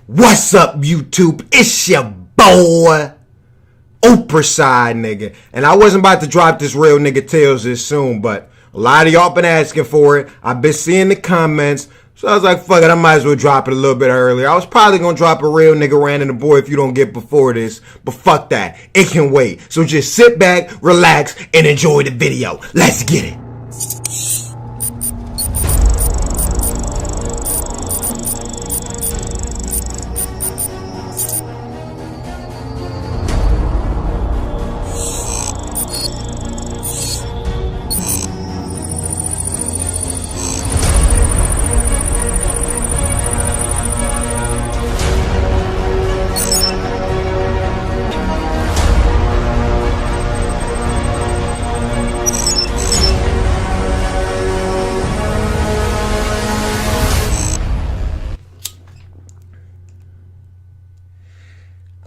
What's up, YouTube? It's your boy, Oprah side nigga. And I wasn't about to drop this real nigga tales this soon, but a lot of y'all been asking for it. I've been seeing the comments. So I was like, fuck it, I might as well drop it a little bit earlier. I was probably going to drop a real nigga ranting the boy if you don't get before this. But fuck that. It can wait. So just sit back, relax, and enjoy the video. Let's get it.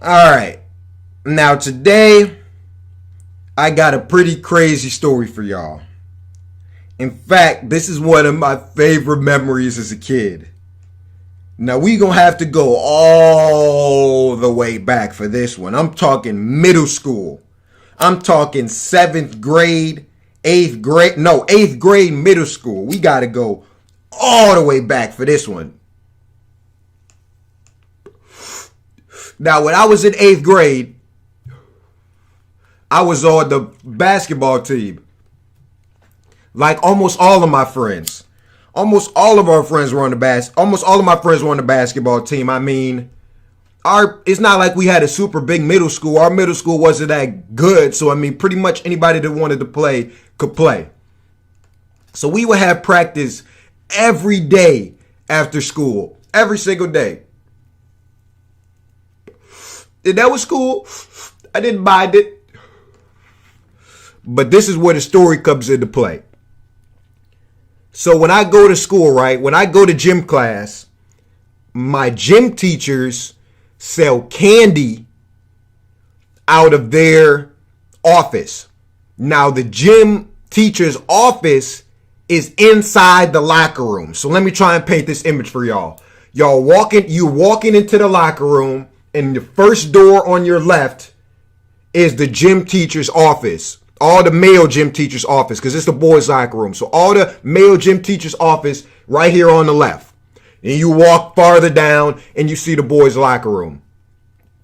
Alright, now today, I got a pretty crazy story for y'all. In fact, this is one of my favorite memories as a kid. Now we gonna have to go all the way back for this one. I'm talking middle school. I'm talking 7th grade, 8th grade middle school. We gotta go all the way back for this one. Now, when I was in 8th grade, I was on the basketball team. Like almost all of my friends. Almost all of our friends were on the almost all of my friends were on the basketball team. I mean, it's not like we had a super big middle school. Our middle school wasn't that good. So, I mean, pretty much anybody that wanted to play could play. So we would have practice every day after school. Every single day. And that was cool. I didn't mind it. But this is where the story comes into play. So when I go to school, right? When I go to gym class, my gym teachers sell candy out of their office. Now the gym teacher's office is inside the locker room. So let me try and paint this image for y'all. You're walking into the locker room. And the first door on your left is the gym teacher's office. All the male gym teacher's office, because it's the boys' locker room. So all the male gym teacher's office right here on the left. And you walk farther down and you see the boys' locker room.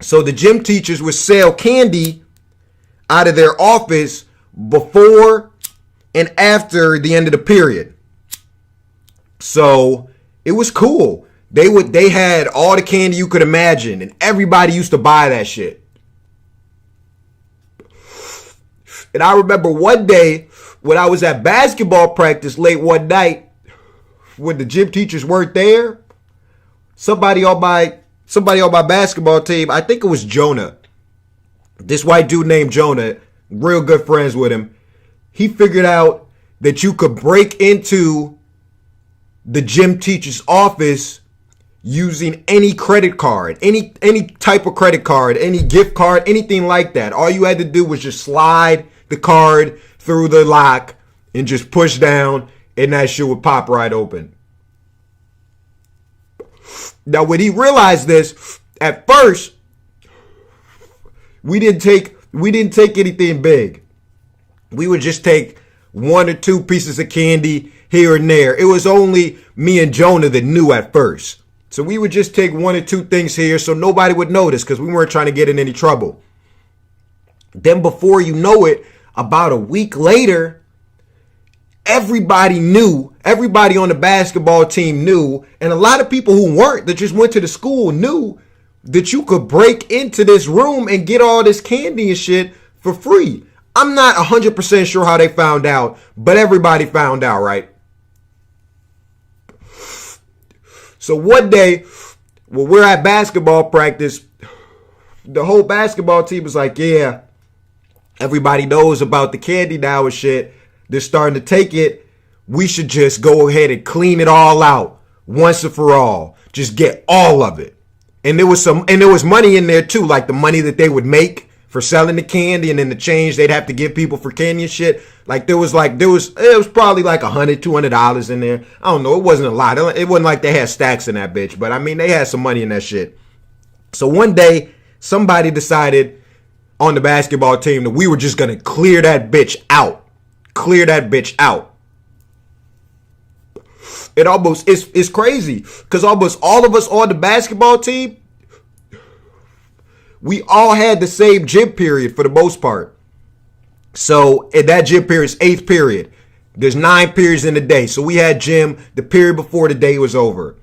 So the gym teachers would sell candy out of their office before and after the end of the period. So it was cool. They had all the candy you could imagine, and everybody used to buy that shit. And I remember one day when I was at basketball practice late one night, when the gym teachers weren't there, somebody on my basketball team, I think it was Jonah, this white dude named Jonah, real good friends with him, he figured out that you could break into the gym teacher's office using any credit card, any type of credit card, any gift card, anything like that. All you had to do was just slide the card through the lock and just push down and that shit would pop right open. Now, when he realized this, at first, we didn't take anything big. We would just take 1 or 2 pieces of candy here and there. It was only me and Jonah that knew at first. So we would just take 1 or 2 things here so nobody would notice because we weren't trying to get in any trouble. Then before you know it, about a week later, everybody knew, everybody on the basketball team knew, and a lot of people who weren't, that just went to the school, knew that you could break into this room and get all this candy and shit for free. I'm not 100% sure how they found out, but everybody found out, right? So one day, when we're at basketball practice, the whole basketball team was like, yeah, everybody knows about the candy now and shit. They're starting to take it. We should just go ahead and clean it all out once and for all. Just get all of it. And there was money in there too, like the money that they would make for selling the candy, and then the change they'd have to give people for candy and shit. Like it was probably like $100-$200 in there. I don't know. It wasn't a lot. It wasn't like they had stacks in that bitch, but I mean, they had some money in that shit. So one day, somebody decided on the basketball team that we were just going to clear that bitch out. Clear that bitch out. It almost, it's crazy. Because almost all of us on the basketball team, we all had the same gym period for the most part. So in that gym period is 8th period. There's 9 periods in the day. So we had gym the period before the day was over.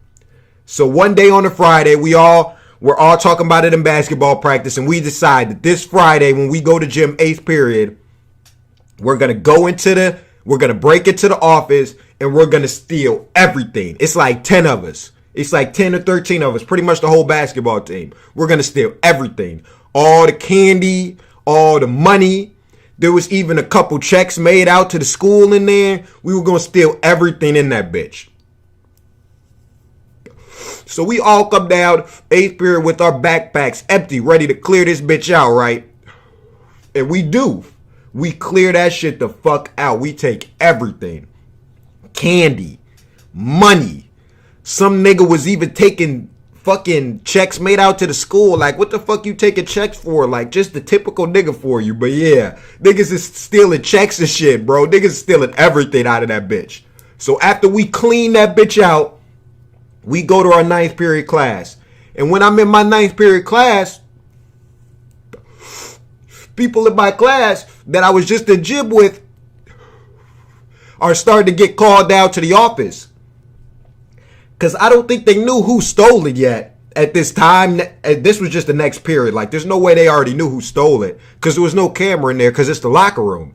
So one day on a Friday, we're all talking about it in basketball practice, and we decide that this Friday when we go to gym 8th period, we're gonna break into the office and we're gonna steal everything. It's like 10 of us. It's like 10 or 13 of us, pretty much the whole basketball team. We're gonna steal everything. All the candy, all the money. There was even a couple checks made out to the school in there. We were gonna steal everything in that bitch. So we all come down 8th period with our backpacks empty, ready to clear this bitch out, right? And we do. We clear that shit the fuck out. We take everything. Candy. Money. Some nigga was even taking fucking checks made out to the school. Like, what the fuck you taking checks for? Like, just the typical nigga for you. But yeah, niggas is stealing checks and shit, bro. Niggas is stealing everything out of that bitch. So after we clean that bitch out, we go to our 9th period class. And when I'm in my 9th period class, people in my class that I was just in gym with are starting to get called down to the office. Because I don't think they knew who stole it yet at this time. This was just the next period. Like, there's no way they already knew who stole it. Because there was no camera in there because it's the locker room.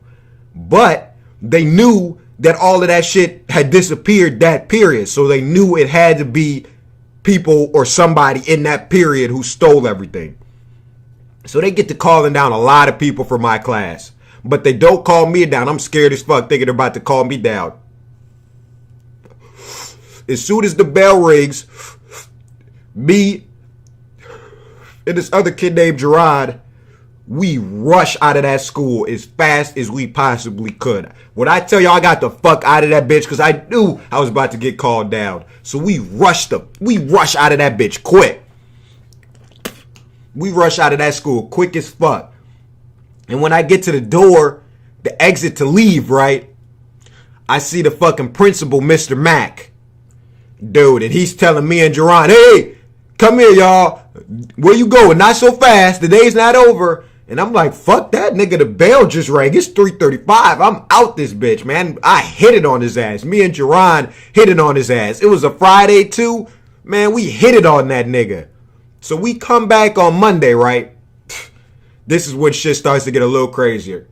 But they knew that all of that shit had disappeared that period. So they knew it had to be people or somebody in that period who stole everything. So they get to calling down a lot of people from my class. But they don't call me down. I'm scared as fuck thinking they're about to call me down. As soon as the bell rings, me and this other kid named Gerard, we rush out of that school as fast as we possibly could. When I tell y'all I got the fuck out of that bitch because I knew I was about to get called down. So we rush out of that bitch quick. We rush out of that school quick as fuck. And when I get to the door, the exit to leave, right? I see the fucking principal, Mr. Mack. Dude, and he's telling me and Jerron, hey, come here, y'all. Where you going? Not so fast. The day's not over. And I'm like, fuck that nigga. The bell just rang. It's 3:35. I'm out this bitch, man. I hit it on his ass. Me and Jerron hit it on his ass. It was a Friday too. Man, we hit it on that nigga. So we come back on Monday, right? This is when shit starts to get a little crazier.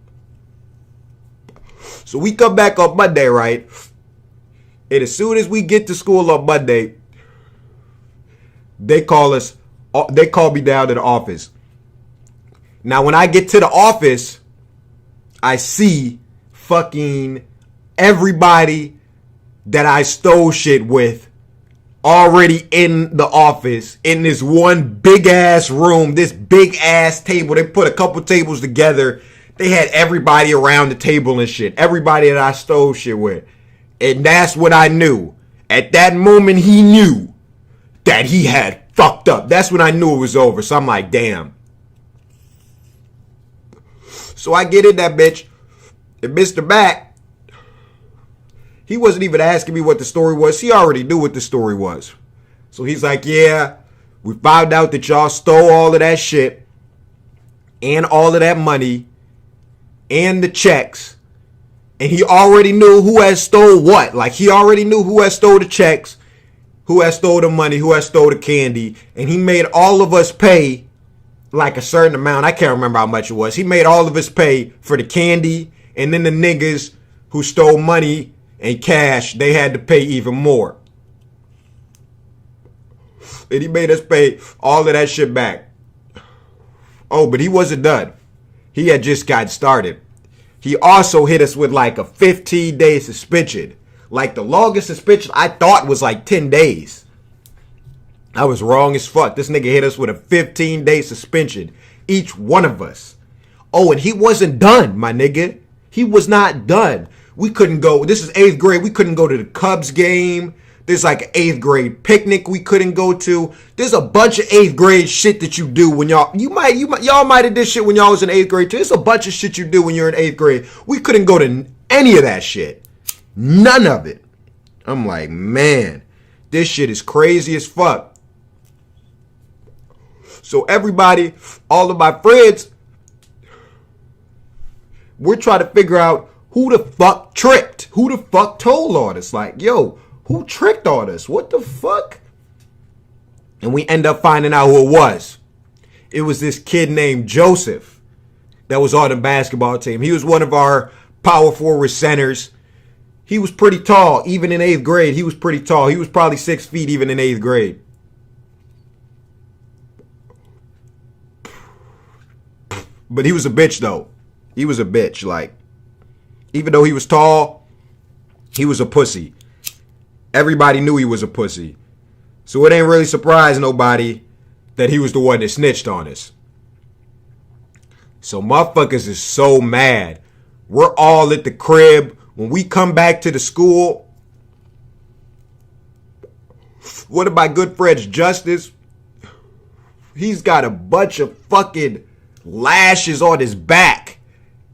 So we come back on Monday, right? And as soon as we get to school on Monday, they call me down to the office. Now, when I get to the office, I see fucking everybody that I stole shit with already in the office in this one big ass room, this big ass table. They put a couple tables together. They had everybody around the table and shit. Everybody that I stole shit with. And that's what I knew. At that moment, he knew that he had fucked up. That's when I knew it was over. So I'm like, damn. So I get in that bitch. And Mr. Mack, he wasn't even asking me what the story was. He already knew what the story was. So he's like, yeah, we found out that y'all stole all of that shit and all of that money and the checks. And he already knew who had stole what. Like, he already knew who had stole the checks, who had stole the money, who had stole the candy. And he made all of us pay like a certain amount. I can't remember how much it was. He made all of us pay for the candy. And then the niggas who stole money and cash, they had to pay even more. And he made us pay all of that shit back. Oh, but he wasn't done. He had just got started. He also hit us with like a 15-day suspension. Like, the longest suspension I thought was like 10 days. I was wrong as fuck. This nigga hit us with a 15-day suspension. Each one of us. Oh, and he wasn't done, my nigga. He was not done. We couldn't go. This is 8th grade. We couldn't go to the Cubs game, There's like an 8th grade picnic we couldn't go to. There's a bunch of 8th grade shit that you do when y'all might have did shit when y'all was in 8th grade too. There's a bunch of shit you do when you're in 8th grade. We couldn't go to any of that shit. None of it. I'm like, man, this shit is crazy as fuck. So everybody, all of my friends, we're trying to figure out who the fuck tricked. Who the fuck told on us? Like, yo, who tricked on us? What the fuck? And we end up finding out who it was. It was this kid named Joseph that was on the basketball team. He was one of our power forward centers. He was pretty tall. Even in 8th grade, he was pretty tall. He was probably 6 feet even in 8th grade. But he was a bitch, though. He was a bitch. Like, even though he was tall, he was a pussy. Everybody knew he was a pussy. So it ain't really surprised nobody that he was the one that snitched on us. So motherfuckers is so mad. We're all at the crib. When we come back to the school, one of my good friends, Justice, he's got a bunch of fucking lashes on his back.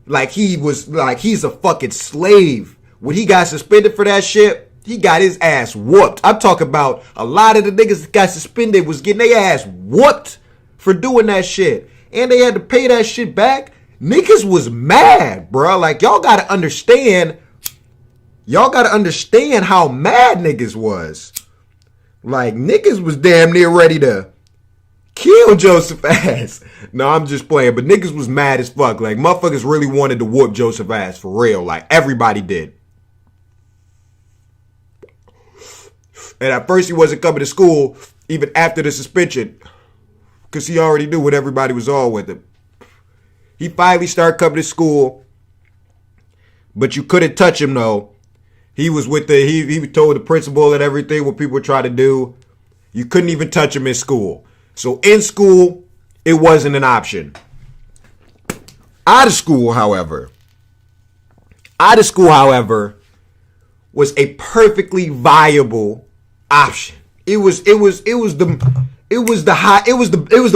Like he's a fucking slave. When he got suspended for that shit, he got his ass whooped. I'm talking about a lot of the niggas that got suspended was getting their ass whooped for doing that shit. And they had to pay that shit back. Niggas was mad, bro. Like, y'all gotta understand how mad niggas was. Like, niggas was damn near ready to kill Joseph ass. No, I'm just playing. But niggas was mad as fuck. Like, motherfuckers really wanted to whoop Joseph ass for real. Like, everybody did. And at first he wasn't coming to school even after the suspension, because he already knew what everybody was on with him. He finally started coming to school, but you couldn't touch him though. He was with he told the principal and everything what people try to do. You couldn't even touch him in school. So in school, it wasn't an option. Out of school, however, was a perfectly viable option. It was the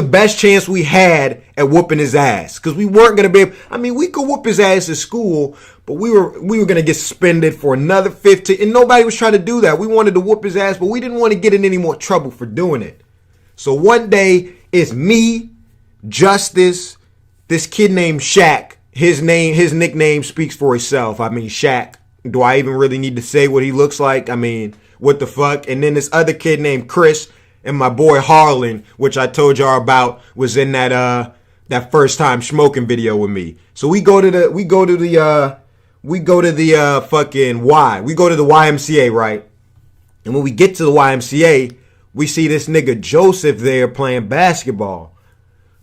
best chance we had at whooping his ass, because we weren't gonna be able, I mean, we could whoop his ass at school, but we were gonna get suspended for another 15, and nobody was trying to do that. We wanted to whoop his ass, but we didn't want to get in any more trouble for doing it. So one day it's me, Justice, this kid named Shaq. His nickname speaks for itself. I mean, Shaq. Do I even really need to say what he looks like? I mean, what the fuck? And then this other kid named Chris, and my boy Harlan, which I told y'all about, was in that first time smoking video with me. So we go to the YMCA, right? And when we get to the YMCA, we see this nigga Joseph there playing basketball.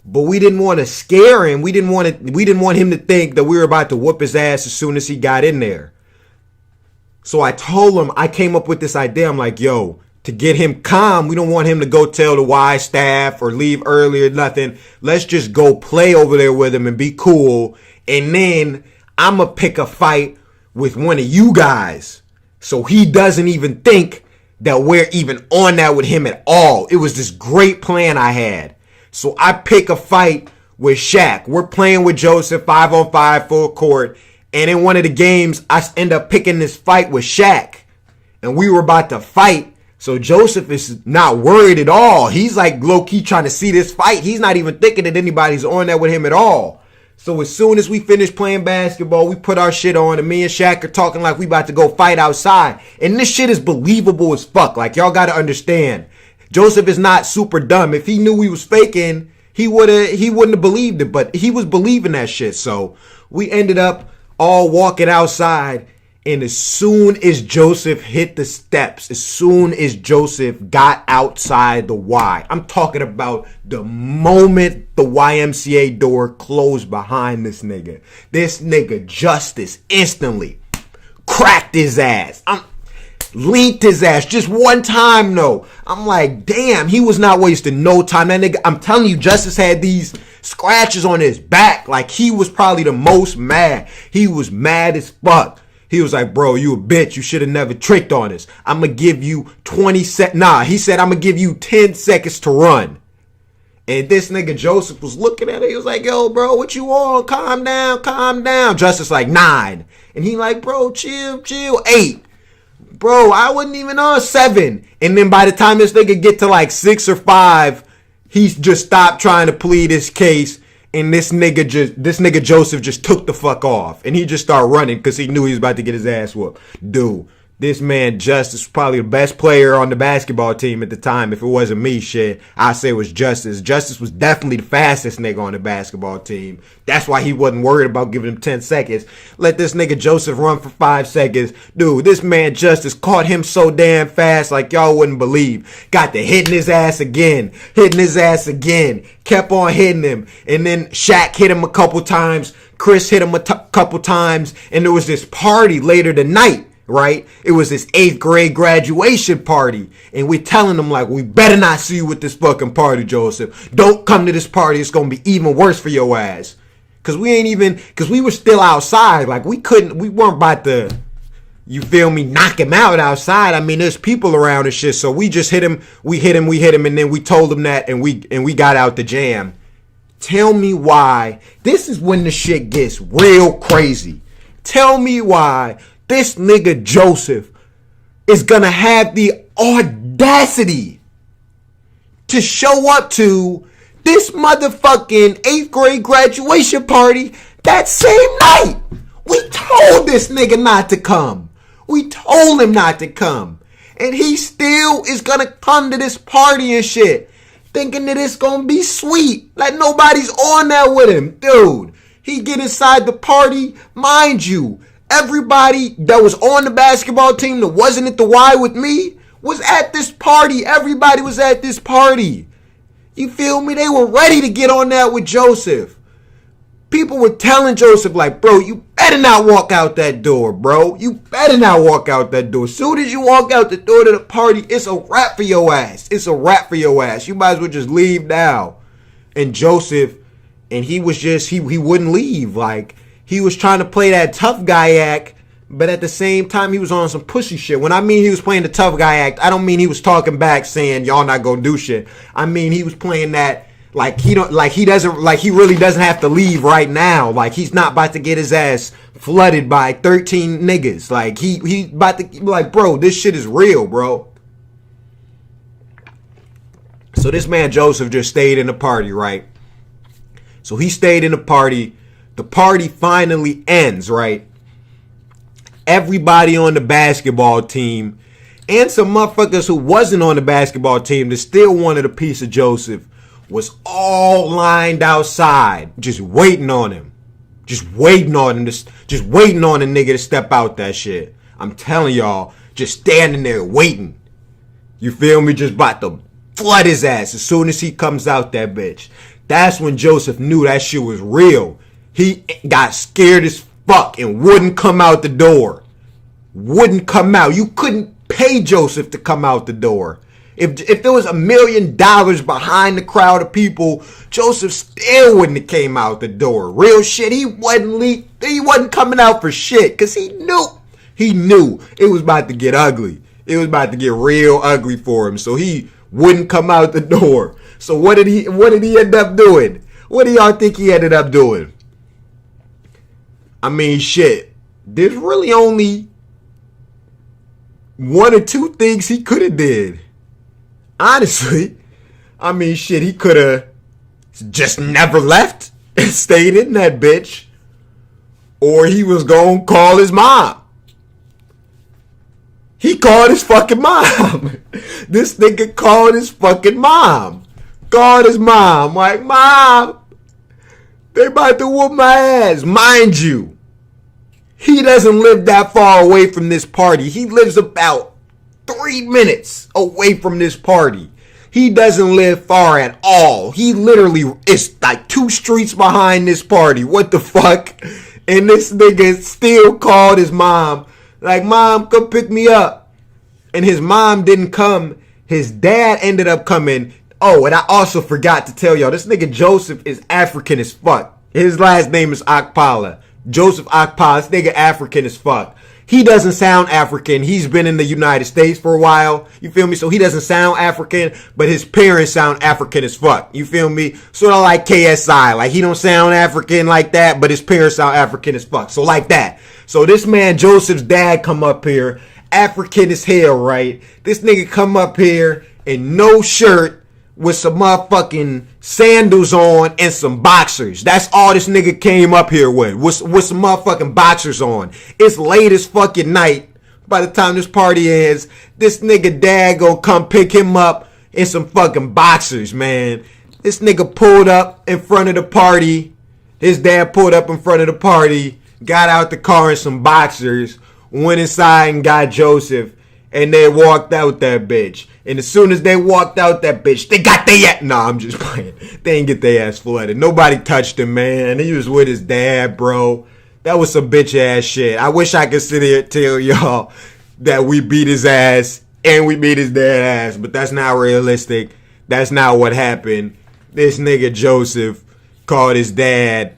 But we didn't want to scare him. We didn't want him to think that we were about to whoop his ass as soon as he got in there. So I told him, I came up with this idea. I'm like, yo, to get him calm, we don't want him to go tell the Y staff or leave early or nothing. Let's just go play over there with him and be cool. And then I'm going to pick a fight with one of you guys, so he doesn't even think that we're even on that with him at all. It was this great plan I had. So I pick a fight with Shaq. We're playing with Joseph 5-on-5 full court. And in one of the games, I end up picking this fight with Shaq. And we were about to fight. So Joseph is not worried at all. He's like low-key trying to see this fight. He's not even thinking that anybody's on that with him at all. So as soon as we finish playing basketball, we put our shit on. And me and Shaq are talking like we about to go fight outside. And this shit is believable as fuck. Like, y'all got to understand. Joseph is not super dumb. If he knew we was faking, he wouldn't have believed it. But he was believing that shit. So we ended up all walking outside, and as soon as Joseph hit the steps, as soon as Joseph got outside the Y, I'm talking about the moment the YMCA door closed behind this nigga Justice instantly cracked his ass. Leaned his ass just one time though. I'm like, damn, he was not wasting no time. That nigga, I'm telling you, Justice had these scratches on his back. Like, he was probably the most mad. He was mad as fuck. He was like, bro, you a bitch. You should have never tricked on us. I'm going to give you 20 seconds. Nah, he said, I'm going to give you 10 seconds to run. And this nigga Joseph was looking at it. He was like, yo, bro, what you on? Calm down, calm down. Justice like 9. And he like, bro, chill, 8. Bro, I wasn't even on 7. And then by the time this nigga get to like 6 or 5, he's just stopped trying to plead his case. And this nigga Joseph just took the fuck off. And he just started running because he knew he was about to get his ass whooped. Dude, this man Justice was probably the best player on the basketball team at the time. If it wasn't me, shit, I'd say it was Justice. Justice was definitely the fastest nigga on the basketball team. That's why he wasn't worried about giving him 10 seconds. Let this nigga Joseph run for 5 seconds. Dude, this man Justice caught him so damn fast like y'all wouldn't believe. Got to hitting his ass again. Kept on hitting him. And then Shaq hit him a couple times. Chris hit him a couple times. And there was this party later tonight. Right? It was this 8th grade graduation party. And we're telling them like, we better not see you with this fucking party, Joseph. Don't come to this party. It's going to be even worse for your ass. Because we were still outside. Like we weren't about to, you feel me, knock him out outside. I mean, there's people around and shit. So we just hit him. We hit him. And then we told him that and we got out the jam. Tell me why. This is when the shit gets real crazy. Tell me why this nigga Joseph is gonna have the audacity to show up to this motherfucking 8th grade graduation party that same night. We told this nigga not to come. We told him not to come. And he still is gonna come to this party and shit, thinking that it's gonna be sweet. Like nobody's on there with him. Dude, he get inside the party, mind you. Everybody that was on the basketball team that wasn't at the Y with me was at this party. Everybody was at this party. You feel me? They were ready to get on that with Joseph. People were telling Joseph like, bro, you better not walk out that door, bro. You better not walk out that door. As soon as you walk out the door to the party, it's a wrap for your ass. It's a wrap for your ass. You might as well just leave now. And Joseph, and he was just, he wouldn't leave. Like, he was trying to play that tough guy act, but at the same time, he was on some pussy shit. When I mean he was playing the tough guy act, I don't mean he was talking back saying y'all not gonna do shit. I mean he was playing that like he really doesn't have to leave right now. Like he's not about to get his ass flooded by 13 niggas. Like he about to like, bro, this shit is real, bro. So this man Joseph just stayed in the party, right? So he stayed in the party. The party finally ends, right? Everybody on the basketball team and some motherfuckers who wasn't on the basketball team that still wanted a piece of Joseph was all lined outside, just waiting on him. Just waiting on him. Just waiting on a nigga to step out that shit. I'm telling y'all, just standing there waiting. You feel me? Just about to flood his ass as soon as he comes out that bitch. That's when Joseph knew that shit was real. He got scared as fuck and wouldn't come out the door. Wouldn't come out. You couldn't pay Joseph to come out the door. If there was $1 million behind the crowd of people, Joseph still wouldn't have came out the door. Real shit. He wasn't coming out for shit because he knew it was about to get ugly. It was about to get real ugly for him. So he wouldn't come out the door. So what did he end up doing? What do y'all think he ended up doing? I mean, shit. There's really only 1 or 2 things he could have did. Honestly. I mean, shit, he could have just never left and stayed in that bitch. Or he was going to call his mom. He called his fucking mom. This nigga called his fucking mom. Called his mom. Like, Mom, they about to whoop my ass. Mind you, he doesn't live that far away from this party. He lives about 3 minutes away from this party. He doesn't live far at all. He literally is like 2 streets behind this party. What the fuck? And this nigga still called his mom. Like, Mom, come pick me up. And his mom didn't come. His dad ended up coming. Oh, and I also forgot to tell y'all, this nigga Joseph is African as fuck. His last name is Akpala. Joseph Akpala. This nigga African as fuck. he doesn't sound African. He's been in the United States for a while. You feel me? So he doesn't sound African, but his parents sound African as fuck. You feel me? Sort of like KSI. Like, he don't sound African like that, but his parents sound African as fuck. So like that. So this man, Joseph's dad, come up here, African as hell, right? This nigga come up here in no shirt, with some motherfucking sandals on and some boxers. That's all this nigga came up here with some motherfucking boxers on. It's late as fucking night. By the time this party ends, this nigga dad gonna come pick him up in some fucking boxers, man. This nigga pulled up in front of the party. His dad pulled up in front of the party, got out the car in some boxers, went inside and got Joseph, and they walked out that bitch. And as soon as they walked out that bitch, they got their ass. Nah, I'm just playing. They ain't get their ass flooded. Nobody touched him, man. He was with his dad, bro. That was some bitch ass shit. I wish I could sit here and tell y'all that we beat his ass and we beat his dad ass, but that's not realistic. That's not what happened. This nigga Joseph called his dad.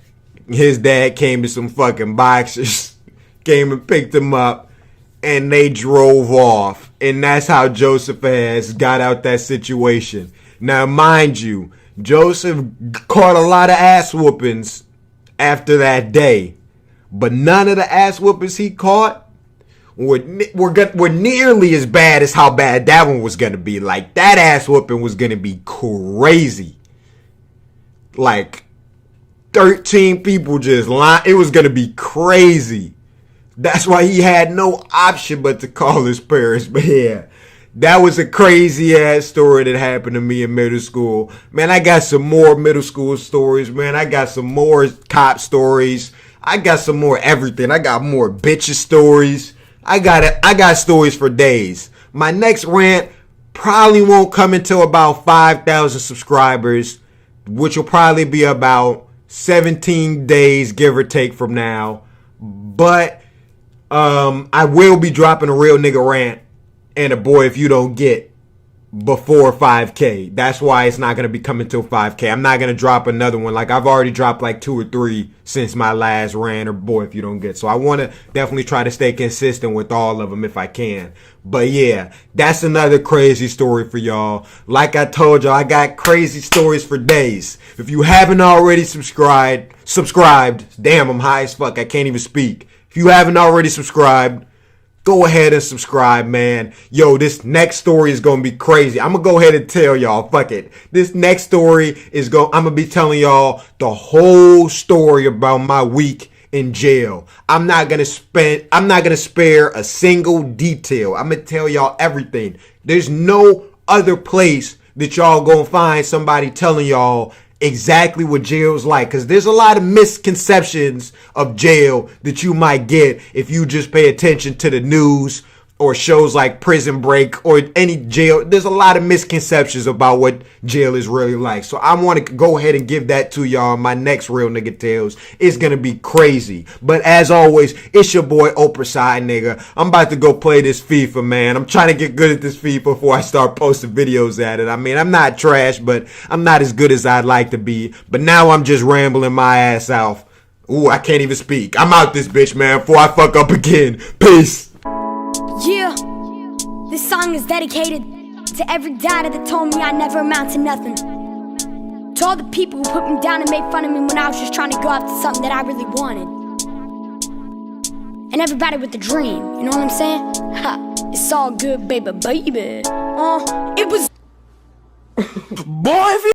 His dad came to some fucking boxers, came and picked him up, and they drove off. And that's how Joseph has got out that situation. Now, mind you, Joseph caught a lot of ass whoopings after that day. But none of the ass whoopings he caught were nearly as bad as how bad that one was going to be. Like, that ass whooping was going to be crazy. Like, 13 people just lying. It was going to be crazy. That's why he had no option but to call his parents. But yeah, that was a crazy ass story that happened to me in middle school. Man, I got some more middle school stories, man. I got some more cop stories. I got some more everything. I got more bitches stories. I got stories for days. My next rant probably won't come until about 5,000 subscribers, which will probably be about 17 days, give or take, from now. But I will be dropping a real nigga rant and a boy if you don't get before 5K. That's why it's not going to be coming till 5K. I'm not going to drop another one. Like, I've already dropped like 2 or 3 since my last rant or boy if you don't get. So I want to definitely try to stay consistent with all of them if I can. But yeah, that's another crazy story for y'all. Like I told y'all, I got crazy stories for days. If you haven't already subscribed, damn, I'm high as fuck. I can't even speak. If you haven't already subscribed, go ahead and subscribe, man. Yo, this next story is going to be crazy. I'm going to go ahead and tell y'all. Fuck it. This next story I'm going to be telling y'all the whole story about my week in jail. I'm not going to spare a single detail. I'm going to tell y'all everything. There's no other place that y'all going to find somebody telling y'all exactly what jail's like, because there's a lot of misconceptions of jail that you might get if you just pay attention to the news or shows like Prison Break or any jail. There's a lot of misconceptions about what jail is really like. So I want to go ahead and give that to y'all. My next Real Nigga Tales is going to be crazy. But as always, it's your boy Oprah Side Nigga. I'm about to go play this FIFA, man. I'm trying to get good at this FIFA before I start posting videos at it. I mean, I'm not trash, but I'm not as good as I'd like to be. But now I'm just rambling my ass off. Ooh, I can't even speak. I'm out this bitch, man, before I fuck up again. Peace. Yeah, this song is dedicated to every dad that told me I never amount to nothing. To all the people who put me down and made fun of me when I was just trying to go after something that I really wanted. And everybody with a dream, you know what I'm saying? Ha, it's all good, baby, baby. It was... Boy, if you